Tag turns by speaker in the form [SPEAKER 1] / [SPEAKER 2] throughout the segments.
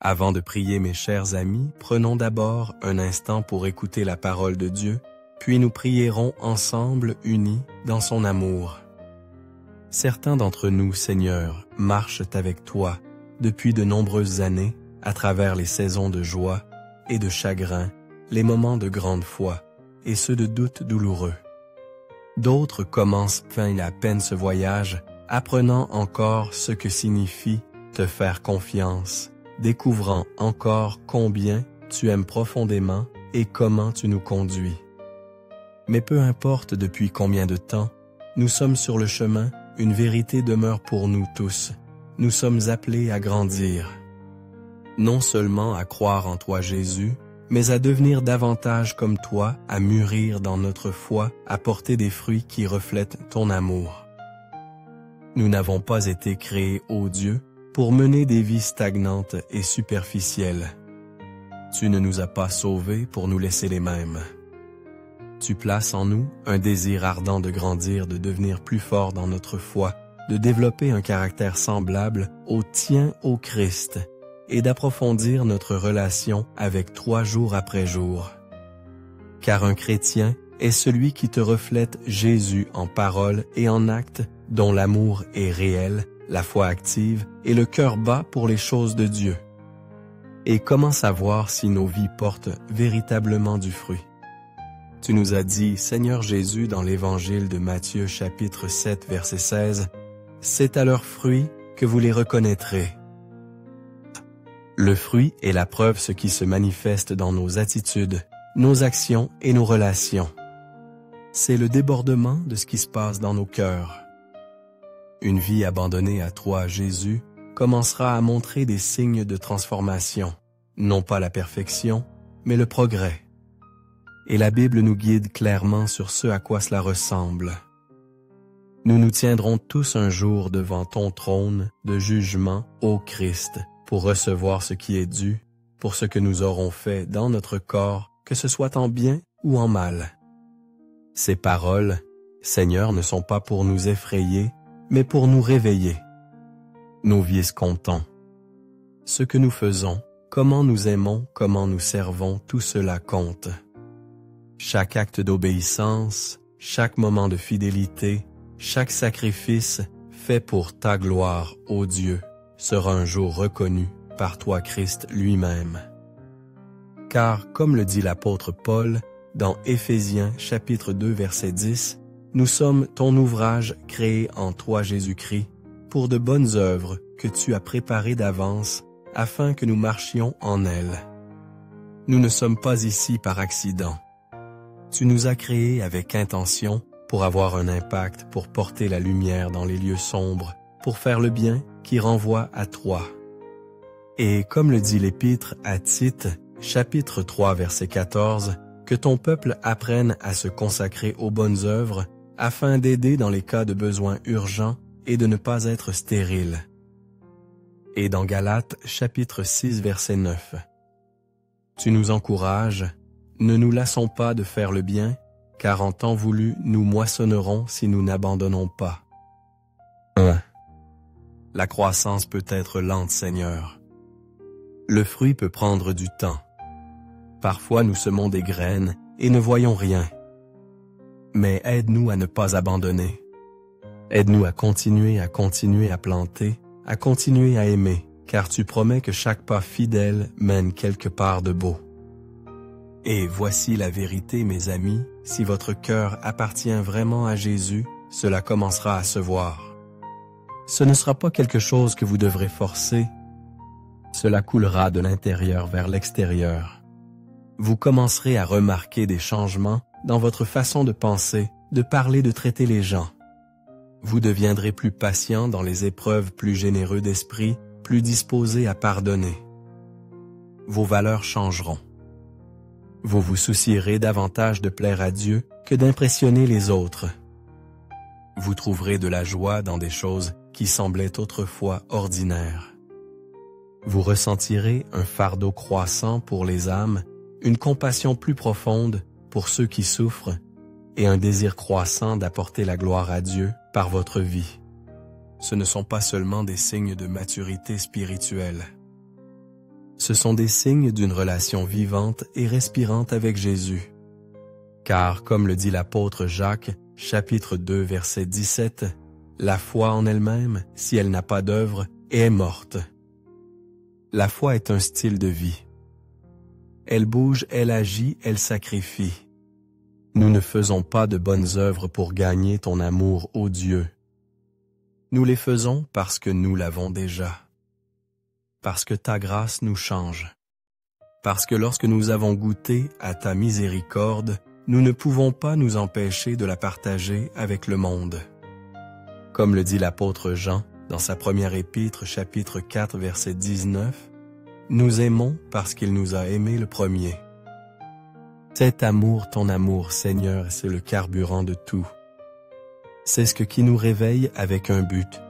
[SPEAKER 1] Avant de prier, mes chers amis, prenons d'abord un instant pour écouter la parole de Dieu, puis nous prierons ensemble, unis dans son amour. Certains d'entre nous, Seigneur, marchent avec toi depuis de nombreuses années à travers les saisons de joie et de chagrin, les moments de grande foi et ceux de doutes douloureux. D'autres commencent à peine ce voyage, apprenant encore ce que signifie te faire confiance, découvrant encore combien tu aimes profondément et comment tu nous conduis. Mais peu importe depuis combien de temps, nous sommes sur le chemin, une vérité demeure pour nous tous. Nous sommes appelés à grandir. Non seulement à croire en toi Jésus, mais à devenir davantage comme toi, à mûrir dans notre foi, à porter des fruits qui reflètent ton amour. Nous n'avons pas été créés, ô Dieu, pour mener des vies stagnantes et superficielles. Tu ne nous as pas sauvés pour nous laisser les mêmes. Tu places en nous un désir ardent de grandir, de devenir plus fort dans notre foi, de développer un caractère semblable au tien, ô Christ, et d'approfondir notre relation avec toi jour après jour. Car un chrétien est celui qui te reflète Jésus en parole et en acte, dont l'amour est réel, la foi active et le cœur bat pour les choses de Dieu. Et comment savoir si nos vies portent véritablement du fruit? Tu nous as dit, Seigneur Jésus, dans l'Évangile de Matthieu chapitre 7, verset 16, « C'est à leurs fruits que vous les reconnaîtrez. » Le fruit est la preuve ce qui se manifeste dans nos attitudes, nos actions et nos relations. C'est le débordement de ce qui se passe dans nos cœurs. Une vie abandonnée à toi, Jésus, commencera à montrer des signes de transformation, non pas la perfection, mais le progrès. Et la Bible nous guide clairement sur ce à quoi cela ressemble. Nous nous tiendrons tous un jour devant ton trône de jugement, ô Christ, pour recevoir ce qui est dû, pour ce que nous aurons fait dans notre corps, que ce soit en bien ou en mal. Ces paroles, Seigneur, ne sont pas pour nous effrayer, mais pour nous réveiller. Nos vies comptent. Ce que nous faisons, comment nous aimons, comment nous servons, tout cela compte. Chaque acte d'obéissance, chaque moment de fidélité, chaque sacrifice fait pour ta gloire, ô Dieu, sera un jour reconnu par toi Christ lui-même. Car, comme le dit l'apôtre Paul, dans Éphésiens chapitre 2 verset 10, nous sommes ton ouvrage créé en toi Jésus-Christ, pour de bonnes œuvres que tu as préparées d'avance, afin que nous marchions en elles. Nous ne sommes pas ici par accident. Tu nous as créés avec intention pour avoir un impact, pour porter la lumière dans les lieux sombres, pour faire le bien qui renvoie à toi. Et comme le dit l'Épître à Tite, chapitre 3, verset 14, que ton peuple apprenne à se consacrer aux bonnes œuvres, afin d'aider dans les cas de besoins urgents et de ne pas être stérile. Et dans Galates, chapitre 6, verset 9, tu nous encourages, ne nous lassons pas de faire le bien, car en temps voulu, nous moissonnerons si nous n'abandonnons pas. 1. La croissance peut être lente, Seigneur. Le fruit peut prendre du temps. Parfois, nous semons des graines et ne voyons rien. Mais aide-nous à ne pas abandonner. Aide-nous à continuer à planter, à continuer à aimer, car tu promets que chaque pas fidèle mène quelque part de beau. Et voici la vérité, mes amis, si votre cœur appartient vraiment à Jésus, cela commencera à se voir. Ce ne sera pas quelque chose que vous devrez forcer, cela coulera de l'intérieur vers l'extérieur. Vous commencerez à remarquer des changements dans votre façon de penser, de parler, de traiter les gens. Vous deviendrez plus patient dans les épreuves, plus généreux d'esprit, plus disposé à pardonner. Vos valeurs changeront. Vous vous soucierez davantage de plaire à Dieu que d'impressionner les autres. Vous trouverez de la joie dans des choses qui semblaient autrefois ordinaires. Vous ressentirez un fardeau croissant pour les âmes, une compassion plus profonde pour ceux qui souffrent et un désir croissant d'apporter la gloire à Dieu par votre vie. Ce ne sont pas seulement des signes de maturité spirituelle. Ce sont des signes d'une relation vivante et respirante avec Jésus. Car, comme le dit l'apôtre Jacques, chapitre 2, verset 17, « La foi en elle-même, si elle n'a pas d'œuvre, est morte. » La foi est un style de vie. Elle bouge, elle agit, elle sacrifie. Nous ne faisons pas de bonnes œuvres pour gagner ton amour, ô Dieu. Nous les faisons parce que nous l'avons déjà. Parce que ta grâce nous change. Parce que lorsque nous avons goûté à ta miséricorde, nous ne pouvons pas nous empêcher de la partager avec le monde. Comme le dit l'apôtre Jean dans sa première épître, chapitre 4, verset 19, « Nous aimons parce qu'il nous a aimés le premier. » Cet amour, ton amour, Seigneur, c'est le carburant de tout. C'est ce qui nous réveille avec un but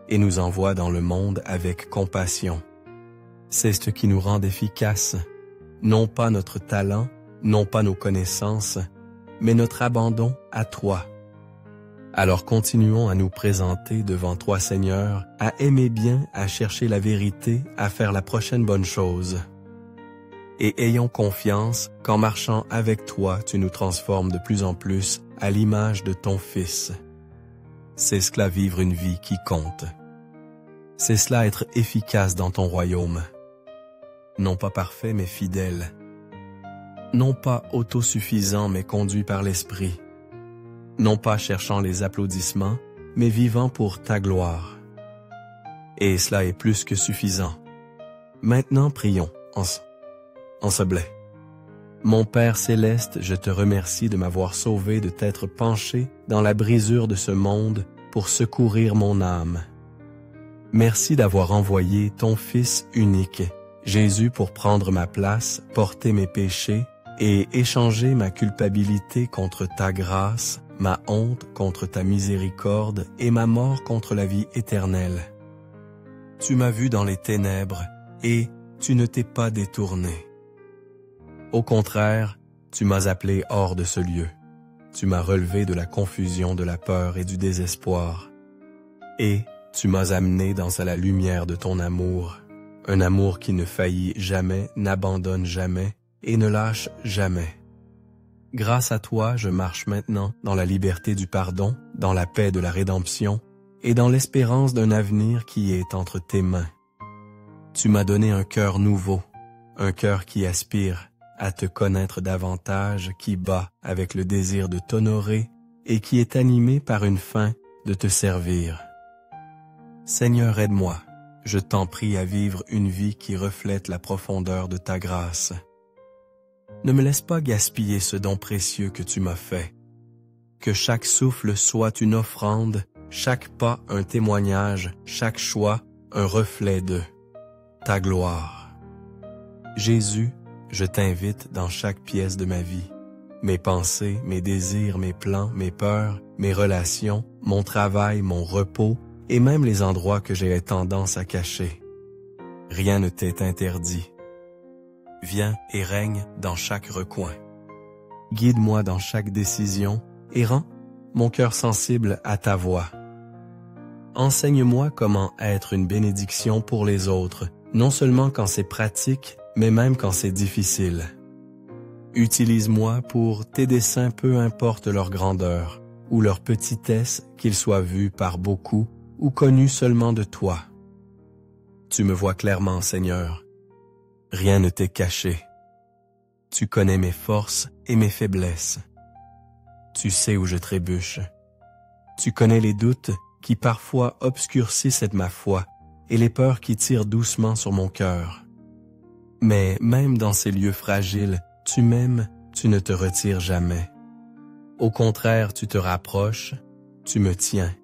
[SPEAKER 1] et nous envoie dans le monde avec compassion. C'est ce qui nous rend efficaces, non pas notre talent, non pas nos connaissances, mais notre abandon à toi. Alors continuons à nous présenter devant toi, Seigneur, à aimer bien, à chercher la vérité, à faire la prochaine bonne chose. Et ayons confiance qu'en marchant avec toi, tu nous transformes de plus en plus à l'image de ton Fils. C'est cela vivre une vie qui compte. C'est cela être efficace dans ton royaume. Non pas parfait, mais fidèle. Non pas autosuffisant, mais conduit par l'Esprit. Non pas cherchant les applaudissements, mais vivant pour ta gloire. Et cela est plus que suffisant. Maintenant, prions, en ce blé. Mon Père céleste, je te remercie de m'avoir sauvé de t'être penché dans la brisure de ce monde pour secourir mon âme. Merci d'avoir envoyé ton Fils unique, Jésus, pour prendre ma place, porter mes péchés et échanger ma culpabilité contre ta grâce, ma honte contre ta miséricorde et ma mort contre la vie éternelle. Tu m'as vu dans les ténèbres et tu ne t'es pas détourné. Au contraire, tu m'as appelé hors de ce lieu. Tu m'as relevé de la confusion, de la peur et du désespoir. Et tu m'as amené dans la lumière de ton amour, un amour qui ne faillit jamais, n'abandonne jamais et ne lâche jamais. Grâce à toi, je marche maintenant dans la liberté du pardon, dans la paix de la rédemption et dans l'espérance d'un avenir qui est entre tes mains. Tu m'as donné un cœur nouveau, un cœur qui aspire à te connaître davantage, qui bat avec le désir de t'honorer et qui est animé par une faim de te servir. Seigneur, aide-moi, je t'en prie à vivre une vie qui reflète la profondeur de ta grâce. Ne me laisse pas gaspiller ce don précieux que tu m'as fait. Que chaque souffle soit une offrande, chaque pas un témoignage, chaque choix un reflet de ta gloire. Jésus, je t'invite dans chaque pièce de ma vie. Mes pensées, mes désirs, mes plans, mes peurs, mes relations, mon travail, mon repos et même les endroits que j'ai tendance à cacher. Rien ne t'est interdit. Viens et règne dans chaque recoin. Guide-moi dans chaque décision et rends mon cœur sensible à ta voix. Enseigne-moi comment être une bénédiction pour les autres, non seulement quand c'est pratique, mais même quand c'est difficile. Utilise-moi pour tes desseins, peu importe leur grandeur ou leur petitesse, qu'ils soient vus par beaucoup ou connus seulement de toi. Tu me vois clairement, Seigneur. Rien ne t'est caché. Tu connais mes forces et mes faiblesses. Tu sais où je trébuche. Tu connais les doutes qui parfois obscurcissent ma foi et les peurs qui tirent doucement sur mon cœur. Mais même dans ces lieux fragiles, tu m'aimes, tu ne te retires jamais. Au contraire, tu te rapproches, tu me tiens,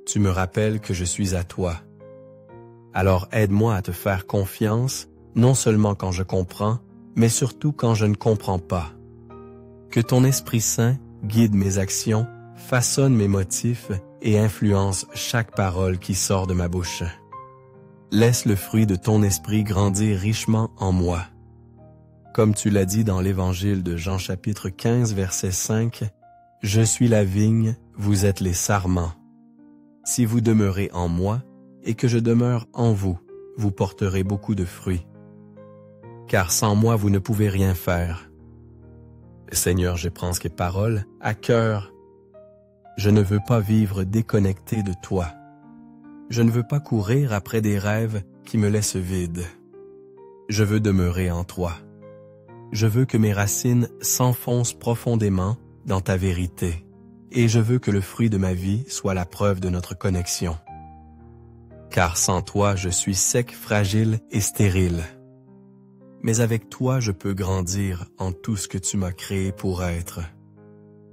[SPEAKER 1] tu me rappelles que je suis à toi. Alors aide-moi à te faire confiance, non seulement quand je comprends, mais surtout quand je ne comprends pas. Que ton Esprit Saint guide mes actions, façonne mes motifs et influence chaque parole qui sort de ma bouche. Laisse le fruit de ton esprit grandir richement en moi. Comme tu l'as dit dans l'Évangile de Jean chapitre 15, verset 5, « Je suis la vigne, vous êtes les sarments. Si vous demeurez en moi et que je demeure en vous, vous porterez beaucoup de fruits. car sans moi vous ne pouvez rien faire. Seigneur, je prends ces paroles à cœur. Je ne veux pas vivre déconnecté de toi. Je ne veux pas courir après des rêves qui me laissent vide. Je veux demeurer en toi. Je veux que mes racines s'enfoncent profondément dans ta vérité, et je veux que le fruit de ma vie soit la preuve de notre connexion. Car sans toi, je suis sec, fragile et stérile. Mais avec toi, je peux grandir en tout ce que tu m'as créé pour être.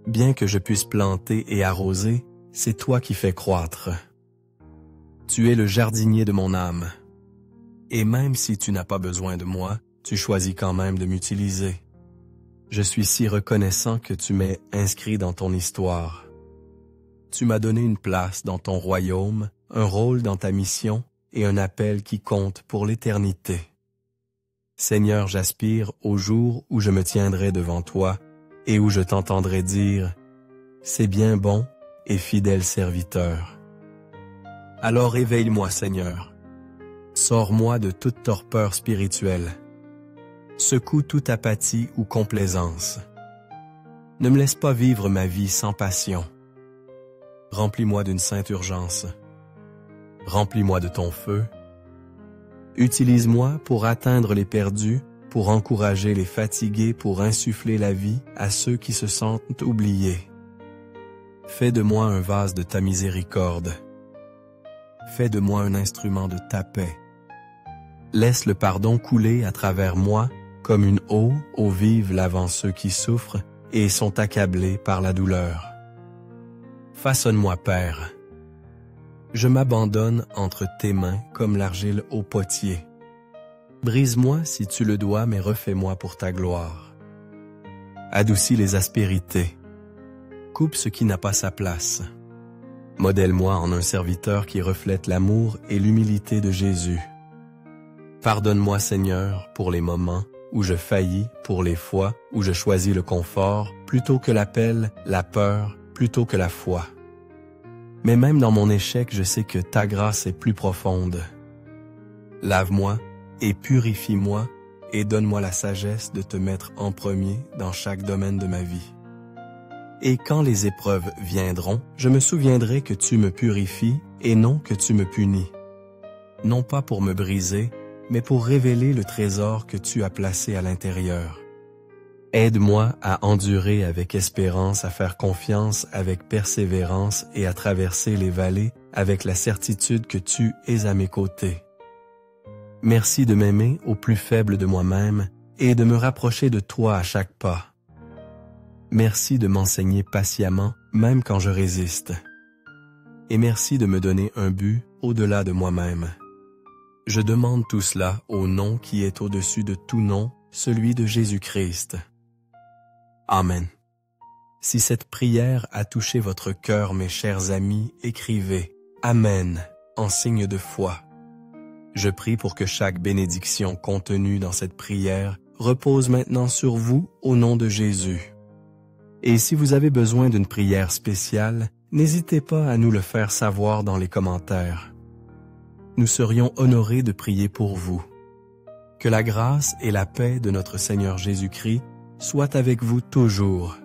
[SPEAKER 1] Bien que je puisse planter et arroser, c'est toi qui fais croître. Tu es le jardinier de mon âme. Et même si tu n'as pas besoin de moi, tu choisis quand même de m'utiliser. Je suis si reconnaissant que tu m'aies inscrit dans ton histoire. Tu m'as donné une place dans ton royaume, un rôle dans ta mission et un appel qui compte pour l'éternité. Seigneur, j'aspire au jour où je me tiendrai devant toi et où je t'entendrai dire « C'est bien bon et fidèle serviteur ». Alors éveille-moi, Seigneur. Sors-moi de toute torpeur spirituelle. Secoue toute apathie ou complaisance. Ne me laisse pas vivre ma vie sans passion. Remplis-moi d'une sainte urgence. Remplis-moi de ton feu. Utilise-moi pour atteindre les perdus, pour encourager les fatigués, pour insuffler la vie à ceux qui se sentent oubliés. Fais de moi un vase de ta miséricorde. Fais de moi un instrument de ta paix. Laisse le pardon couler à travers moi comme une eau vive lavant ceux qui souffrent et sont accablés par la douleur. Façonne-moi, Père. Je m'abandonne entre tes mains comme l'argile au potier. Brise-moi si tu le dois, mais refais-moi pour ta gloire. Adoucis les aspérités. Coupe ce qui n'a pas sa place. Modèle-moi en un serviteur qui reflète l'amour et l'humilité de Jésus. Pardonne-moi, Seigneur, pour les moments où je faillis, pour les fois où je choisis le confort plutôt que l'appel, la peur plutôt que la foi. Mais même dans mon échec, je sais que ta grâce est plus profonde. Lave-moi et purifie-moi et donne-moi la sagesse de te mettre en premier dans chaque domaine de ma vie. Et quand les épreuves viendront, je me souviendrai que tu me purifies et non que tu me punis. Non pas pour me briser, mais pour révéler le trésor que tu as placé à l'intérieur. Aide-moi à endurer avec espérance, à faire confiance avec persévérance et à traverser les vallées avec la certitude que tu es à mes côtés. Merci de m'aimer au plus faible de moi-même et de me rapprocher de toi à chaque pas. Merci de m'enseigner patiemment, même quand je résiste. Et merci de me donner un but au-delà de moi-même. Je demande tout cela au nom qui est au-dessus de tout nom, celui de Jésus-Christ. Amen. Si cette prière a touché votre cœur, mes chers amis, écrivez « Amen » en signe de foi. Je prie pour que chaque bénédiction contenue dans cette prière repose maintenant sur vous au nom de Jésus. Et si vous avez besoin d'une prière spéciale, n'hésitez pas à nous le faire savoir dans les commentaires. Nous serions honorés de prier pour vous. Que la grâce et la paix de notre Seigneur Jésus-Christ soient avec vous toujours.